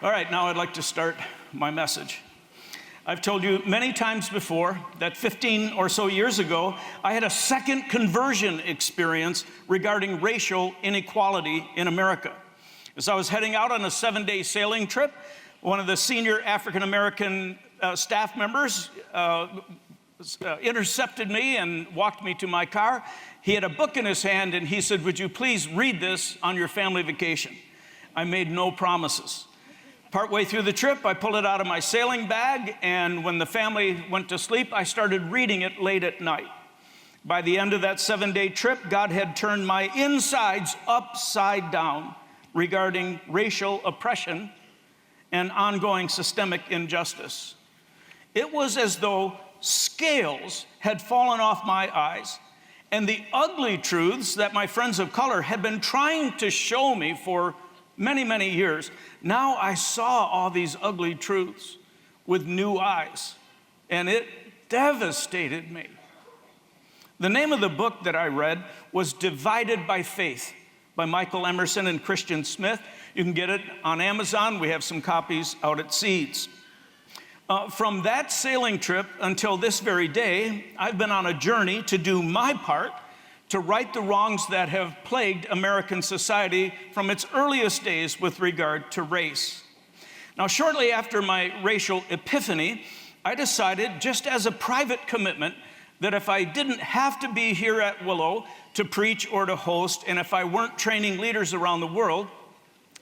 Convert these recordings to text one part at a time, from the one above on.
All right, now I'd like to start my message. I've told you many times before that 15 or so years ago, I had a second conversion experience regarding racial inequality in America. As I was heading out on a 7-day sailing trip, one of the senior African-American staff members intercepted me and walked me to my car. He had a book in his hand and he said, "Would you please read this on your family vacation?" I made no promises. Partway through the trip, I pulled it out of my sailing bag, and when the family went to sleep, I started reading it late at night. By the end of that 7-day trip, God had turned my insides upside down regarding racial oppression and ongoing systemic injustice. It was as though scales had fallen off my eyes, and the ugly truths that my friends of color had been trying to show me for many, many years. Now I saw all these ugly truths with new eyes, and it devastated me. The name of the book that I read was Divided by Faith by Michael Emerson and Christian Smith. You can get it on Amazon. We have some copies out at Seeds. From that sailing trip until this very day, I've been on a journey to do my part to right the wrongs that have plagued American society from its earliest days with regard to race. Now, shortly after my racial epiphany, I decided, just as a private commitment, that if I didn't have to be here at Willow to preach or to host, and if I weren't training leaders around the world,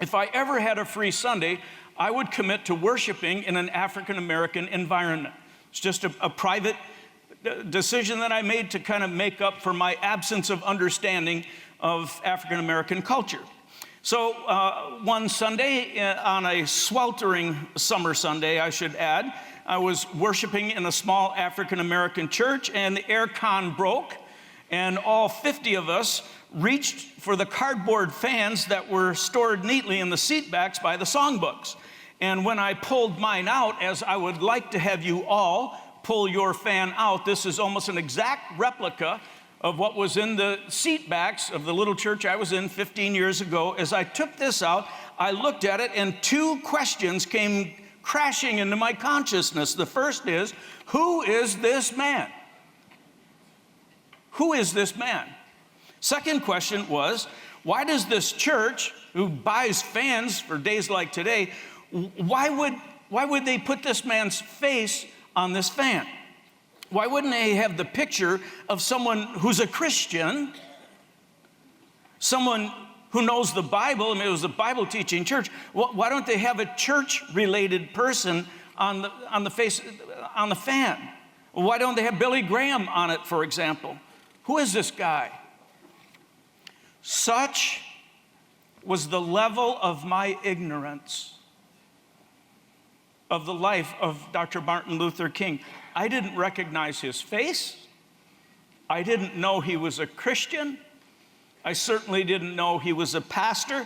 if I ever had a free Sunday, I would commit to worshiping in an African-American environment. It's just a private decision that I made to kind of make up for my absence of understanding of African-American culture. So one Sunday, on a sweltering summer Sunday, I should add, I was worshiping in a small African-American church, and the air con broke, and all 50 of us reached for the cardboard fans that were stored neatly in the seat backs by the songbooks. And when I pulled mine out, as I would like to have you all pull your fan out, this is almost an exact replica of what was in the seat backs of the little church I was in 15 years ago. As I took this out, I looked at it, and two questions came crashing into my consciousness. The first is, who is this man? Who is this man? Second question was, why does this church, who buys fans for days like today, why would they put this man's face on this fan? Why wouldn't they have the picture of someone who's a Christian, someone who knows the Bible? I mean, it was a Bible-teaching church. Why don't they have a church-related person on the face, on the fan? Why don't they have Billy Graham on it, for example? Who is this guy? Such was the level of my ignorance of the life of Dr. Martin Luther King. I didn't recognize his face. I didn't know he was a Christian. I certainly didn't know he was a pastor.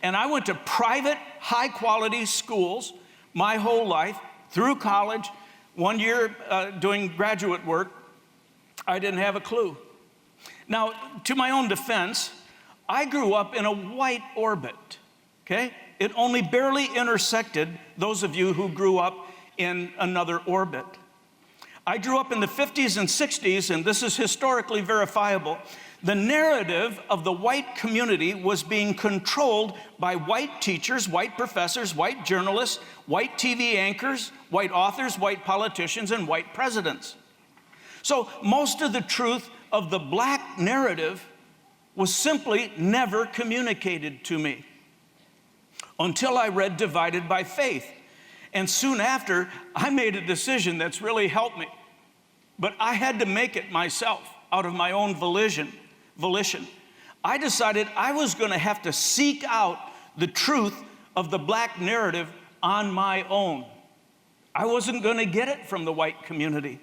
And I went to private, high-quality schools my whole life, through college, 1 year doing graduate work. I didn't have a clue. Now, to my own defense, I grew up in a white orbit, okay? It only barely intersected those of you who grew up in another orbit. I grew up in the 50s and 60s, and this is historically verifiable. The narrative of the white community was being controlled by white teachers, white professors, white journalists, white TV anchors, white authors, white politicians, and white presidents. So most of the truth of the black narrative was simply never communicated to me until I read Divided by Faith. And soon after, I made a decision that's really helped me. But I had to make it myself out of my own volition. I decided I was going to have to seek out the truth of the black narrative on my own. I wasn't going to get it from the white community.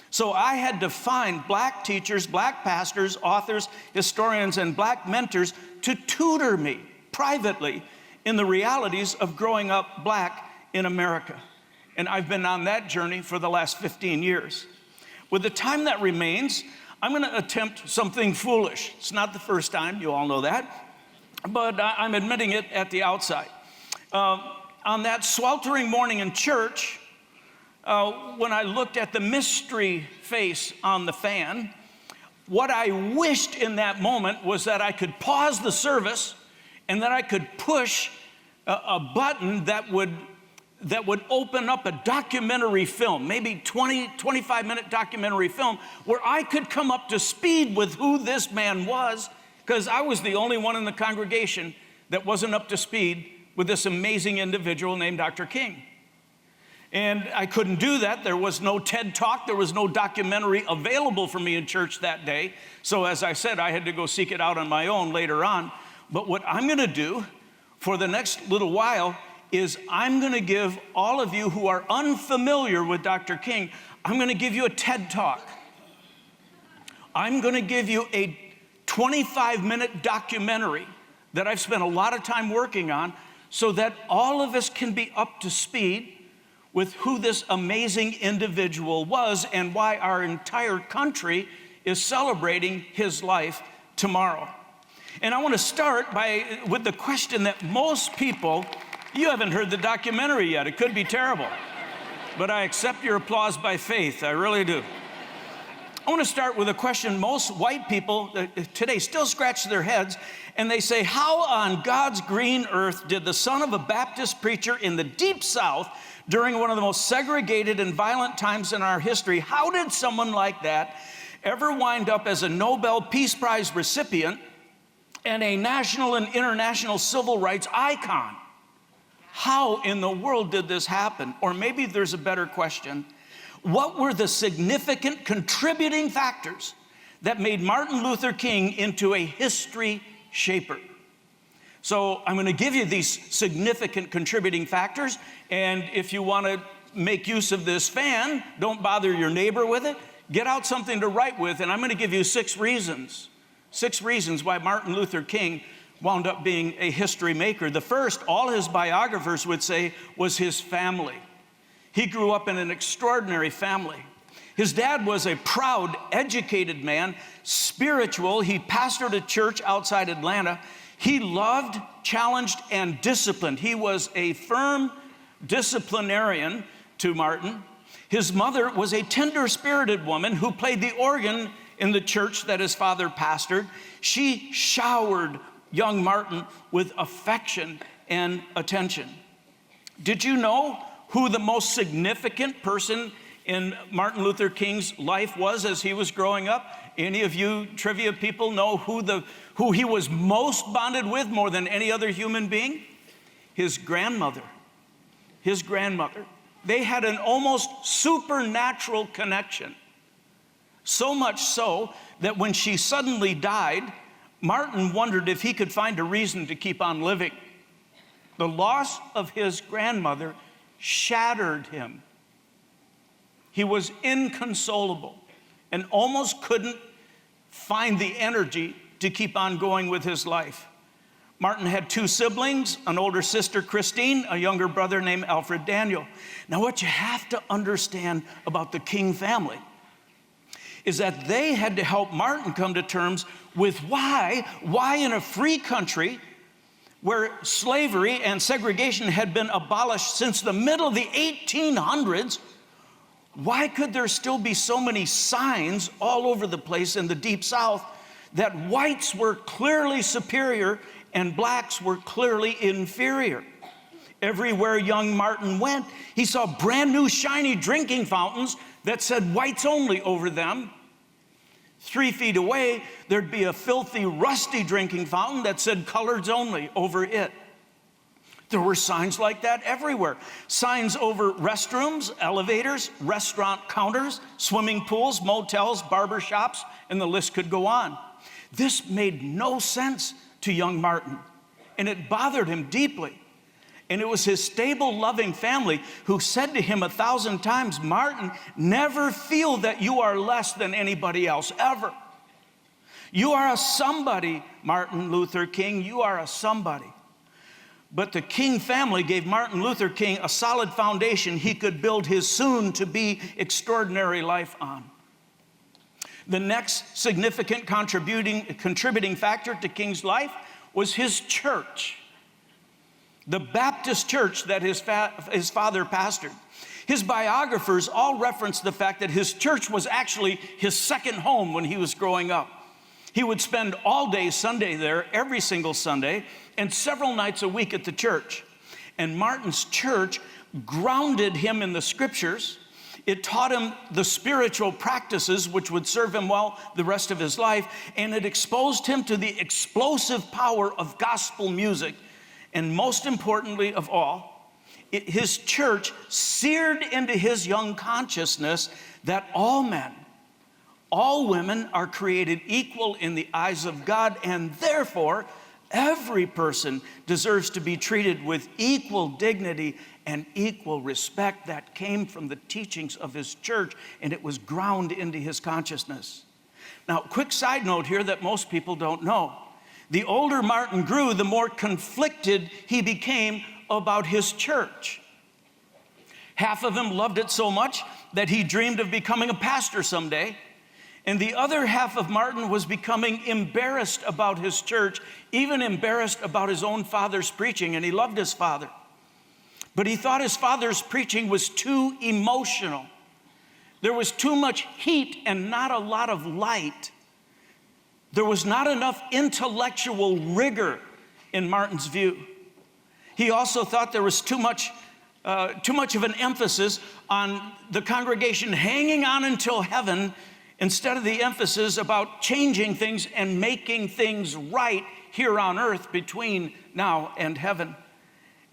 So I had to find black teachers, black pastors, authors, historians, and black mentors to tutor me privately in the realities of growing up black in America. And I've been on that journey for the last 15 years. With the time that remains, I'm going to attempt something foolish. It's not the first time, you all know that, but I'm admitting it at the outside. on that sweltering morning in church, when I looked at the mystery face on the fan, what I wished in that moment was that I could pause the service and that I could push a button that would open up a documentary film, maybe 25-minute documentary film, where I could come up to speed with who this man was, because I was the only one in the congregation that wasn't up to speed with this amazing individual named Dr. King. And I couldn't do that. There was no TED Talk. There was no documentary available for me in church that day. So as I said, I had to go seek it out on my own later on. But what I'm going to do for the next little while is I'm going to give all of you who are unfamiliar with Dr. King, I'm going to give you a TED Talk. I'm going to give you a 25-minute documentary that I've spent a lot of time working on so that all of us can be up to speed with who this amazing individual was and why our entire country is celebrating his life tomorrow. And I want to start with the question that most people, you haven't heard the documentary yet. It could be terrible, but I accept your applause by faith. I really do. I want to start with a question most white people today still scratch their heads, and they say, how on God's green earth did the son of a Baptist preacher in the deep South during one of the most segregated and violent times in our history, how did someone like that ever wind up as a Nobel Peace Prize recipient and a national and international civil rights icon? How in the world did this happen? Or maybe there's a better question. What were the significant contributing factors that made Martin Luther King into a history shaper? So I'm going to give you these significant contributing factors, and if you want to make use of this fan, don't bother your neighbor with it. Get out something to write with, and I'm going to give you 6 reasons. 6 reasons why Martin Luther King wound up being a history maker. The first, all his biographers would say, was his family. He grew up in an extraordinary family. His dad was a proud, educated man, spiritual. He pastored a church outside Atlanta. He loved, challenged, and disciplined. He was a firm disciplinarian to Martin. His mother was a tender-spirited woman who played the organ in the church that his father pastored. She showered young Martin with affection and attention. Did you know who the most significant person in Martin Luther King's life was as he was growing up? Any of you trivia people know who he was most bonded with more than any other human being? His grandmother. His grandmother. They had an almost supernatural connection. So much so that when she suddenly died, Martin wondered if he could find a reason to keep on living. The loss of his grandmother shattered him. He was inconsolable and almost couldn't find the energy to keep on going with his life. Martin had 2 siblings, an older sister, Christine, a younger brother named Alfred Daniel. Now, what you have to understand about the King family is that they had to help Martin come to terms with why in a free country where slavery and segregation had been abolished since the middle of the 1800s, why could there still be so many signs all over the place in the Deep South that whites were clearly superior and blacks were clearly inferior? Everywhere young Martin went, he saw brand new shiny drinking fountains that said whites only over them. 3 feet away, there'd be a filthy, rusty drinking fountain that said coloreds only over it. There were signs like that everywhere. Signs over restrooms, elevators, restaurant counters, swimming pools, motels, barber shops, and the list could go on. This made no sense to young Martin, and it bothered him deeply. And it was his stable, loving family who said to him 1,000 times, Martin, never feel that you are less than anybody else, ever. You are a somebody, Martin Luther King. You are a somebody. But the King family gave Martin Luther King a solid foundation he could build his soon-to-be extraordinary life on. The next significant contributing factor to King's life was his church. the Baptist church that his father pastored. His biographers all reference the fact that his church was actually his second home when he was growing up. He would spend all day Sunday there, every single Sunday, and several nights a week at the church. And Martin's church grounded him in the scriptures. It taught him the spiritual practices which would serve him well the rest of his life, and it exposed him to the explosive power of gospel music. And most importantly of all, his church seared into his young consciousness that all men, all women are created equal in the eyes of God, and therefore every person deserves to be treated with equal dignity and equal respect. That came from the teachings of his church, and it was ground into his consciousness. Now, quick side note here that most people don't know. The older Martin grew, the more conflicted he became about his church. Half of him loved it so much that he dreamed of becoming a pastor someday. And the other half of Martin was becoming embarrassed about his church, even embarrassed about his own father's preaching, and he loved his father. But he thought his father's preaching was too emotional. There was too much heat and not a lot of light. There was not enough intellectual rigor in Martin's view. He also thought there was too much of an emphasis on the congregation hanging on until heaven instead of the emphasis about changing things and making things right here on earth between now and heaven.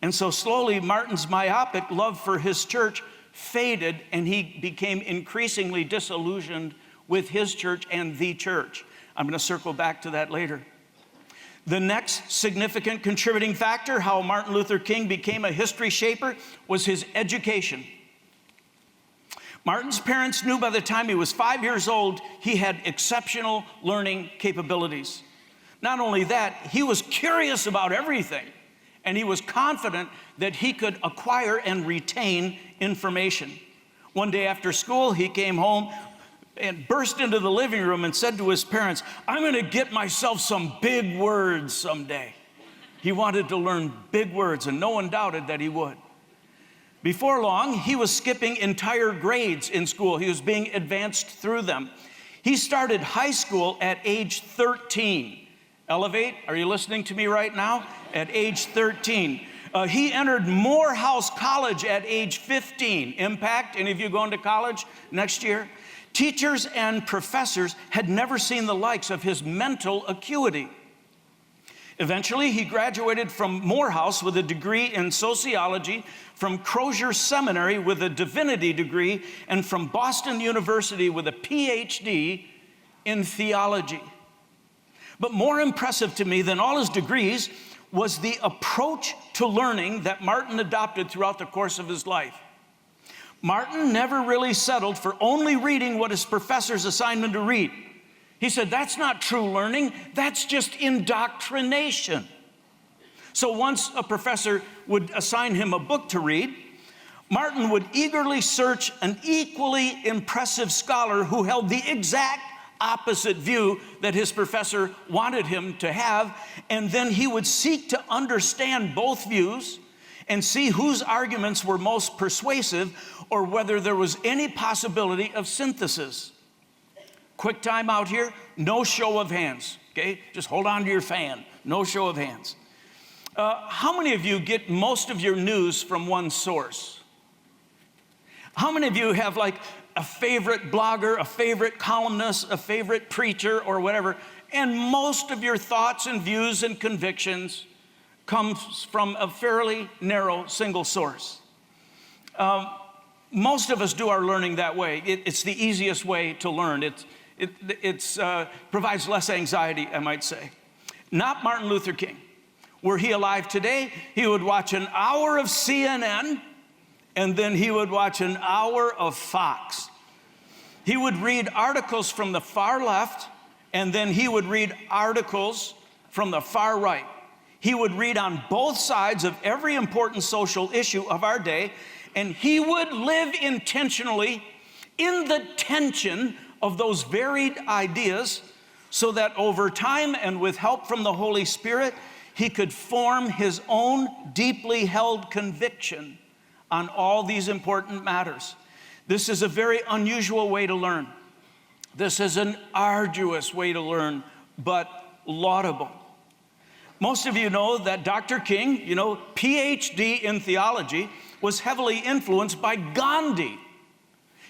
And so slowly, Martin's myopic love for his church faded, and he became increasingly disillusioned with his church and the church. I'm going to circle back to that later. The next significant contributing factor, how Martin Luther King became a history shaper, was his education. Martin's parents knew by the time he was 5 years old, he had exceptional learning capabilities. Not only that, he was curious about everything, and he was confident that he could acquire and retain information. One day after school, he came home and burst into the living room and said to his parents, "I'm going to get myself some big words someday." He wanted to learn big words, and no one doubted that he would. Before long, he was skipping entire grades in school. He was being advanced through them. He started high school at age 13. Elevate, are you listening to me right now? At age 13. He entered Morehouse College at age 15. Impact, any of you going to college next year? Teachers and professors had never seen the likes of his mental acuity. Eventually, he graduated from Morehouse with a degree in sociology, from Crozier Seminary with a divinity degree, and from Boston University with a PhD in theology. But more impressive to me than all his degrees was the approach to learning that Martin adopted throughout the course of his life. Martin never really settled for only reading what his professors assigned him to read. He said, that's not true learning, that's just indoctrination. So once a professor would assign him a book to read, Martin would eagerly search an equally impressive scholar who held the exact opposite view that his professor wanted him to have, and then he would seek to understand both views and see whose arguments were most persuasive or whether there was any possibility of synthesis. Quick time out here, no show of hands, okay? Just hold on to your fan, no show of hands. How many of you get most of your news from one source? How many of you have like a favorite blogger, a favorite columnist, a favorite preacher or whatever, and most of your thoughts and views and convictions comes from a fairly narrow single source? Most of us do our learning that way. It's the easiest way to learn. It provides less anxiety, I might say. Not Martin Luther King. Were he alive today, he would watch an hour of CNN, and then he would watch an hour of Fox. He would read articles from the far left, and then he would read articles from the far right. He would read on both sides of every important social issue of our day, and he would live intentionally in the tension of those varied ideas so that over time and with help from the Holy Spirit, he could form his own deeply held conviction on all these important matters. This is a very unusual way to learn. This is an arduous way to learn, but laudable. Most of you know that Dr. King, PhD in theology, was heavily influenced by Gandhi.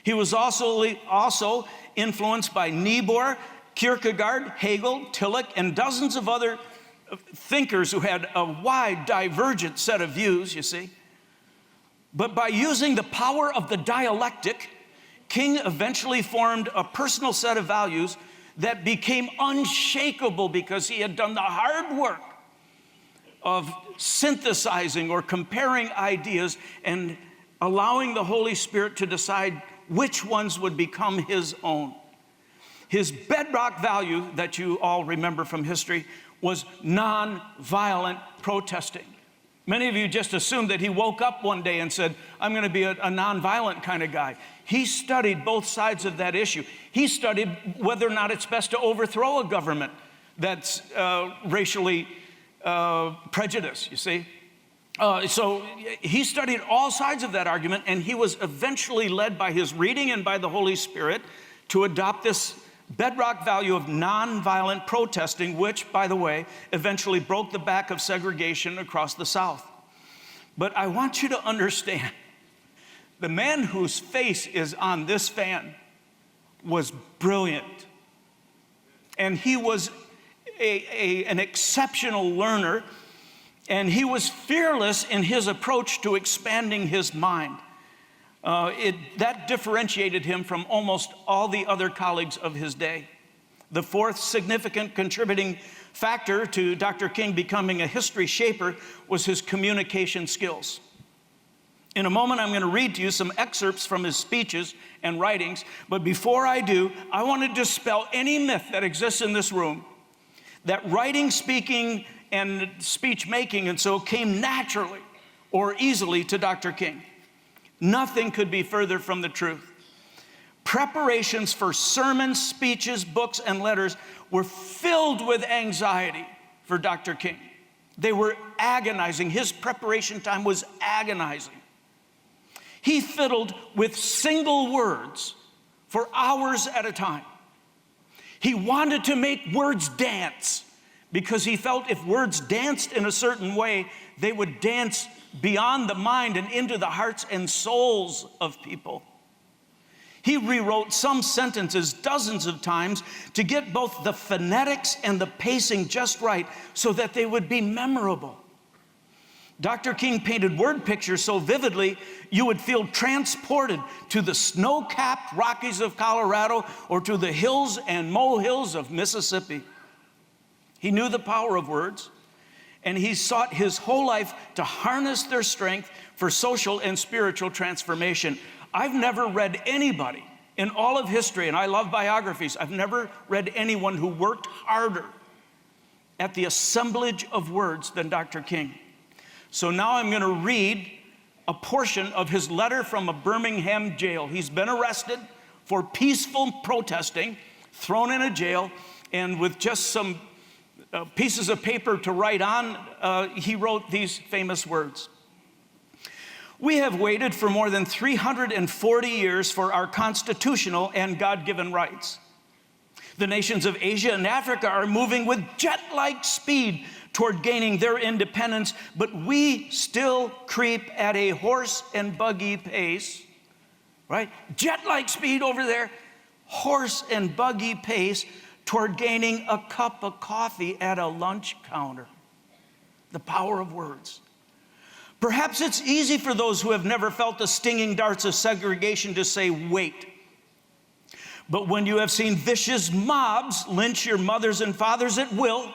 He was also influenced by Niebuhr, Kierkegaard, Hegel, Tillich, and dozens of other thinkers who had a wide, divergent set of views, you see. But by using the power of the dialectic, King eventually formed a personal set of values that became unshakable because he had done the hard work of synthesizing or comparing ideas and allowing the Holy Spirit to decide which ones would become his own. His bedrock value that you all remember from history was nonviolent protesting. Many of you just assumed that he woke up one day and said, I'm going to be a nonviolent kind of guy. He studied both sides of that issue. He studied whether or not it's best to overthrow a government that's racially prejudiced, you see. So he studied all sides of that argument, and he was eventually led by his reading and by the Holy Spirit to adopt this bedrock value of nonviolent protesting, which, by the way, eventually broke the back of segregation across the South. But I want you to understand, the man whose face is on this fan was brilliant. And he was an exceptional learner, and he was fearless in his approach to expanding his mind. That differentiated him from almost all the other colleagues of his day. The fourth significant contributing factor to Dr. King becoming a history shaper was his communication skills. In a moment, I'm going to read to you some excerpts from his speeches and writings, but before I do, I want to dispel any myth that exists in this room that writing, speaking, and speech making and so came naturally or easily to Dr. King. Nothing could be further from the truth. Preparations for sermons, speeches, books, and letters were filled with anxiety for Dr. King. They were agonizing. His preparation time was agonizing. He fiddled with single words for hours at a time. He wanted to make words dance because he felt if words danced in a certain way, they would dance beyond the mind and into the hearts and souls of people. He rewrote some sentences dozens of times to get both the phonetics and the pacing just right so that they would be memorable. Dr. King painted word pictures so vividly you would feel transported to the snow-capped Rockies of Colorado or to the hills and molehills of Mississippi. He knew the power of words, and he sought his whole life to harness their strength for social and spiritual transformation. I've never read anybody in all of history, and I love biographies, I've never read anyone who worked harder at the assemblage of words than Dr. King. So now I'm going to read a portion of his letter from a Birmingham jail. He's been arrested for peaceful protesting, thrown in a jail, and with just some pieces of paper to write on, he wrote these famous words. We have waited for more than 340 years for our constitutional and God-given rights. The nations of Asia and Africa are moving with jet-like speed toward gaining their independence, but we still creep at a horse and buggy pace, right? Jet-like speed over there, horse and buggy pace toward gaining a cup of coffee at a lunch counter. The power of words. Perhaps it's easy for those who have never felt the stinging darts of segregation to say, wait. But when you have seen vicious mobs lynch your mothers and fathers at will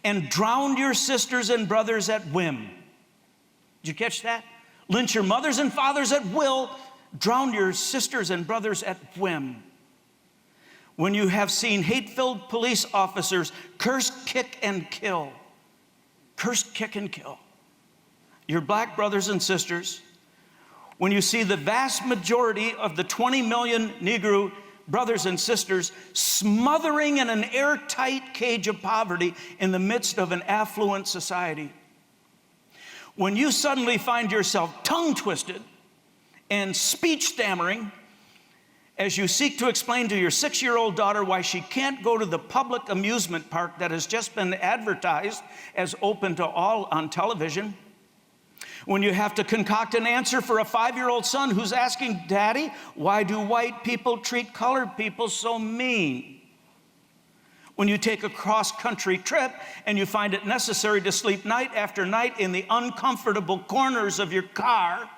and drown your sisters and brothers at whim. Did you catch that? Lynch your mothers and fathers at will, drown your sisters and brothers at whim. When you have seen hate-filled police officers curse, kick, and kill. Curse, kick, and kill your black brothers and sisters. When you see the vast majority of the 20 million Negro brothers and sisters, smothering in an airtight cage of poverty in the midst of an affluent society. When you suddenly find yourself tongue-twisted and speech stammering as you seek to explain to your 6-year-old daughter why she can't go to the public amusement park that has just been advertised as open to all on television, when you have to concoct an answer for a 5-year-old son who's asking, Daddy, why do white people treat colored people so mean? When you take a cross-country trip and you find it necessary to sleep night after night in the uncomfortable corners of your car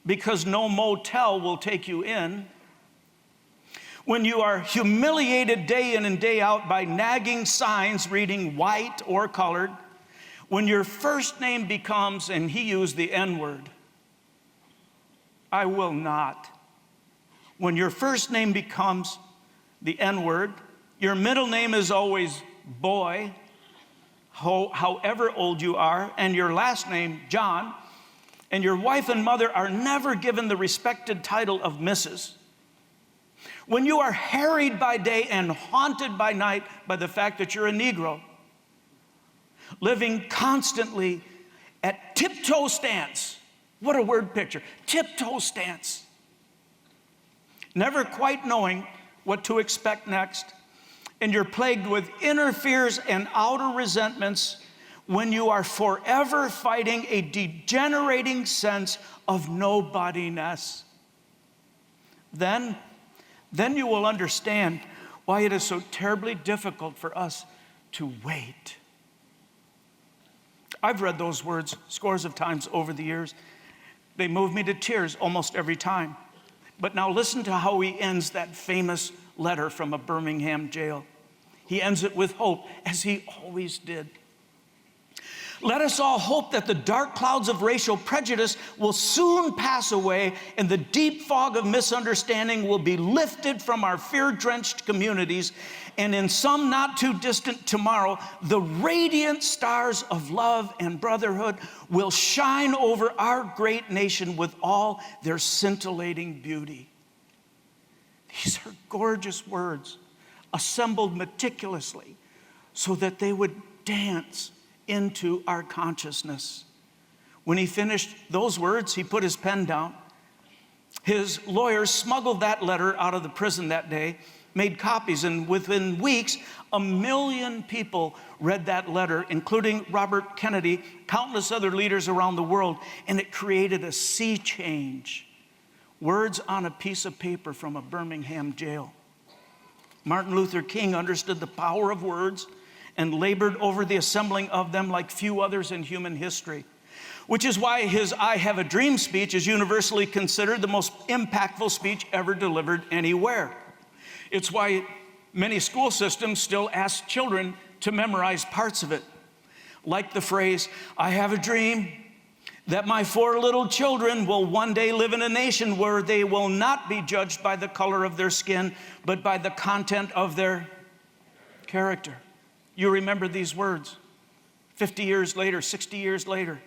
because no motel will take you in. When you are humiliated day in and day out by nagging signs reading white or colored. When your first name becomes, and he used the N-word, I will not. When your first name becomes the N-word, your middle name is always boy, however old you are, and your last name, John, and your wife and mother are never given the respected title of Mrs. When you are harried by day and haunted by night by the fact that you're a Negro, living constantly at tiptoe stance. What a word picture, tiptoe stance. Never quite knowing what to expect next, and you're plagued with inner fears and outer resentments when you are forever fighting a degenerating sense of nobodiness. Then you will understand why it is so terribly difficult for us to wait. I've read those words scores of times over the years. They move me to tears almost every time. But now listen to how he ends that famous letter from a Birmingham jail. He ends it with hope, as he always did. Let us all hope that the dark clouds of racial prejudice will soon pass away and the deep fog of misunderstanding will be lifted from our fear-drenched communities, and in some not too distant tomorrow, the radiant stars of love and brotherhood will shine over our great nation with all their scintillating beauty. These are gorgeous words, assembled meticulously so that they would dance into our consciousness. When he finished those words, he put his pen down. His lawyers smuggled that letter out of the prison that day, made copies, and within weeks, 1 million people read that letter, including Robert Kennedy, countless other leaders around the world, and it created a sea change. Words on a piece of paper from a Birmingham jail. Martin Luther King understood the power of words and labored over the assembling of them like few others in human history, which is why his I Have a Dream speech is universally considered the most impactful speech ever delivered anywhere. It's why many school systems still ask children to memorize parts of it, like the phrase, I have a dream that my 4 little children will one day live in a nation where they will not be judged by the color of their skin, but by the content of their character. You remember these words 50 years later, 60 years later.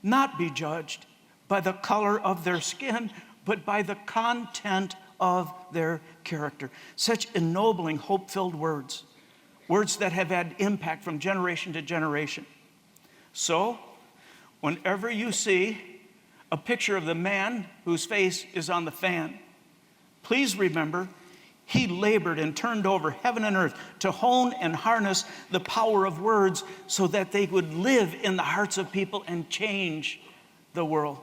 Not be judged by the color of their skin, but by the content of their character. Such ennobling, hope-filled words. Words that have had impact from generation to generation. So, whenever you see a picture of the man whose face is on the fan, please remember he labored and turned over heaven and earth to hone and harness the power of words so that they would live in the hearts of people and change the world.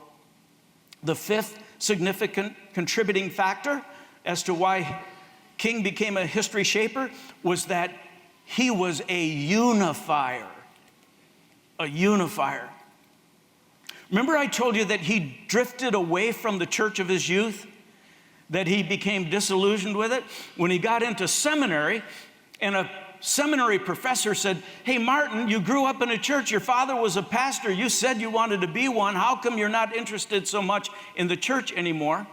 The fifth significant contributing factor as to why King became a history shaper was that he was a unifier. A unifier. Remember I told you that he drifted away from the church of his youth? That he became disillusioned with it? When he got into seminary, and a seminary professor said, hey, Martin, you grew up in a church. Your father was a pastor. You said you wanted to be one. How come you're not interested so much in the church anymore?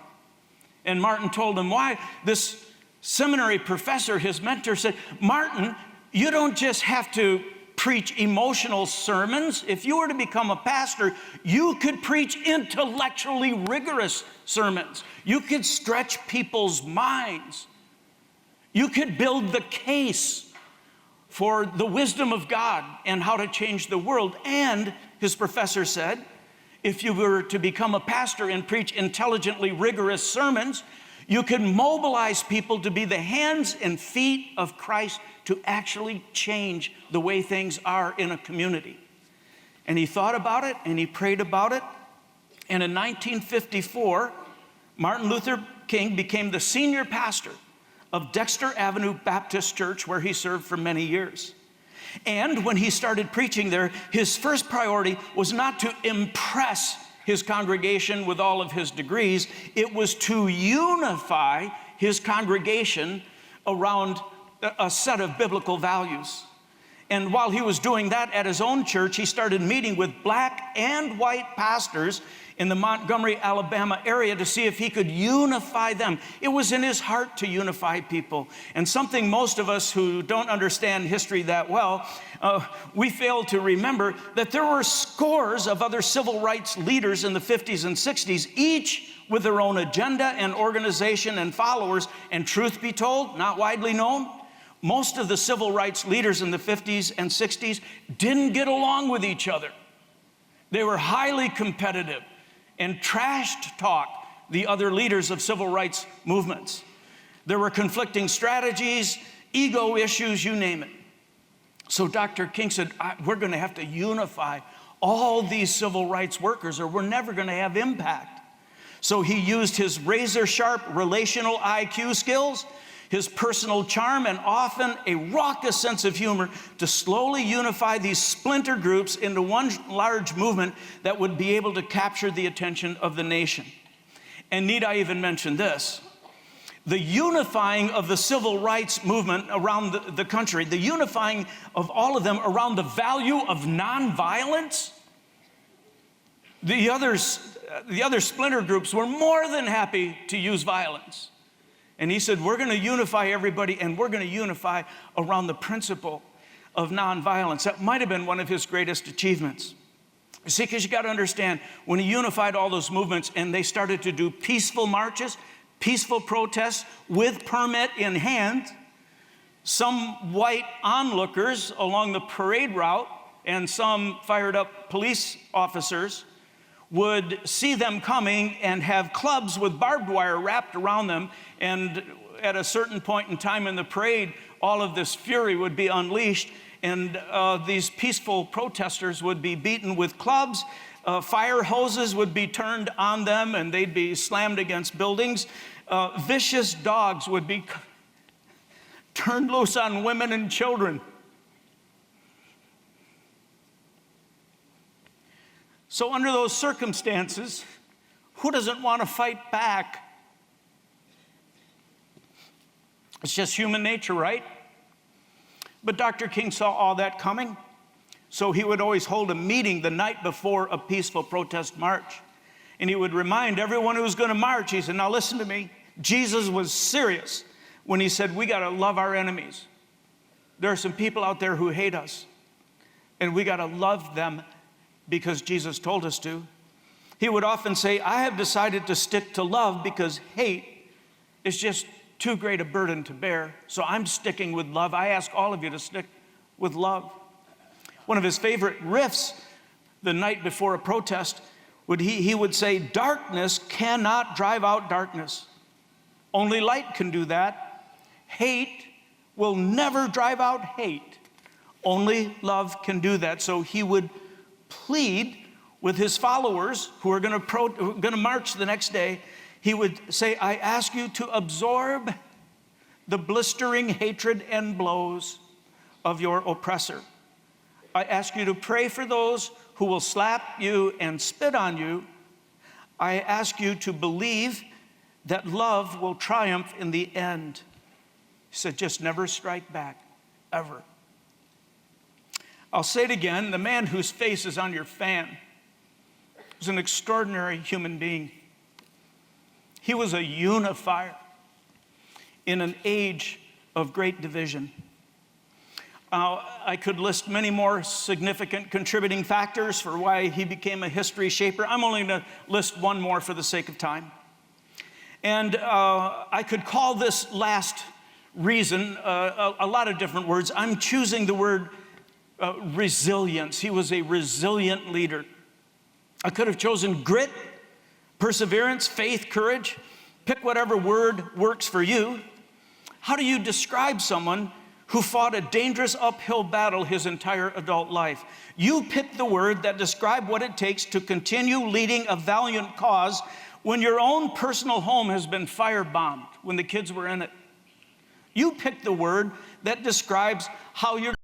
And Martin told him why. This seminary professor, his mentor, said, Martin, you don't just have to preach emotional sermons. If you were to become a pastor, you could preach intellectually rigorous sermons. You could stretch people's minds. You could build the case for the wisdom of God and how to change the world. And his professor said, if you were to become a pastor and preach intelligently rigorous sermons, you could mobilize people to be the hands and feet of Christ to actually change the way things are in a community. And he thought about it and he prayed about it. And in 1954, Martin Luther King became the senior pastor of Dexter Avenue Baptist Church, where he served for many years. And when he started preaching there, his first priority was not to impress his congregation with all of his degrees. It was to unify his congregation around a set of biblical values. And while he was doing that at his own church, he started meeting with black and white pastors in the Montgomery, Alabama area to see if he could unify them. It was in his heart to unify people. And something most of us who don't understand history that well, we fail to remember that there were scores of other civil rights leaders in the 50s and 60s, each with their own agenda and organization and followers. And truth be told, not widely known, most of the civil rights leaders in the 50s and 60s didn't get along with each other. They were highly competitive and trashed talk the other leaders of civil rights movements. There were conflicting strategies, ego issues, you name it. So Dr. King said, we're going to have to unify all these civil rights workers or we're never going to have impact. So he used his razor-sharp relational IQ skills, his personal charm, and often a raucous sense of humor to slowly unify these splinter groups into one large movement that would be able to capture the attention of the nation. And need I even mention this? The unifying of the civil rights movement around the country, the unifying of all of them around the value of nonviolence, the other splinter groups were more than happy to use violence. And he said, we're going to unify everybody, and we're going to unify around the principle of nonviolence. That might have been one of his greatest achievements. You see, because you got to understand, when he unified all those movements and they started to do peaceful marches, peaceful protests with permit in hand, some white onlookers along the parade route and some fired up police officers would see them coming and have clubs with barbed wire wrapped around them. And at a certain point in time in the parade, all of this fury would be unleashed, and these peaceful protesters would be beaten with clubs. Fire hoses would be turned on them, and they'd be slammed against buildings. Vicious dogs would be turned loose on women and children. So under those circumstances, who doesn't want to fight back? It's just human nature, right? But Dr. King saw all that coming, so he would always hold a meeting the night before a peaceful protest march. And he would remind everyone who was going to march, he said, now listen to me. Jesus was serious when he said, we got to love our enemies. There are some people out there who hate us, and we got to love them because Jesus told us to. He would often say, I have decided to stick to love because hate is just too great a burden to bear. So I'm sticking with love. I ask all of you to stick with love. One of his favorite riffs the night before a protest, he would say, darkness cannot drive out darkness. Only light can do that. Hate will never drive out hate. Only love can do that. So he would plead with his followers who are going to march the next day. He would say, I ask you to absorb the blistering hatred and blows of your oppressor. I ask you to pray for those who will slap you and spit on you. I ask you to believe that love will triumph in the end. He said, just never strike back, ever. I'll say it again, the man whose face is on your fan was an extraordinary human being. He was a unifier in an age of great division. I could list many more significant contributing factors for why he became a history shaper. I'm only going to list one more for the sake of time. And I could call this last reason a lot of different words. I'm choosing the word resilience. He was a resilient leader. I could have chosen grit, perseverance, faith, courage. Pick whatever word works for you. How do you describe someone who fought a dangerous uphill battle his entire adult life? You pick the word that describes what it takes to continue leading a valiant cause when your own personal home has been firebombed when the kids were in it. You pick the word that describes how you're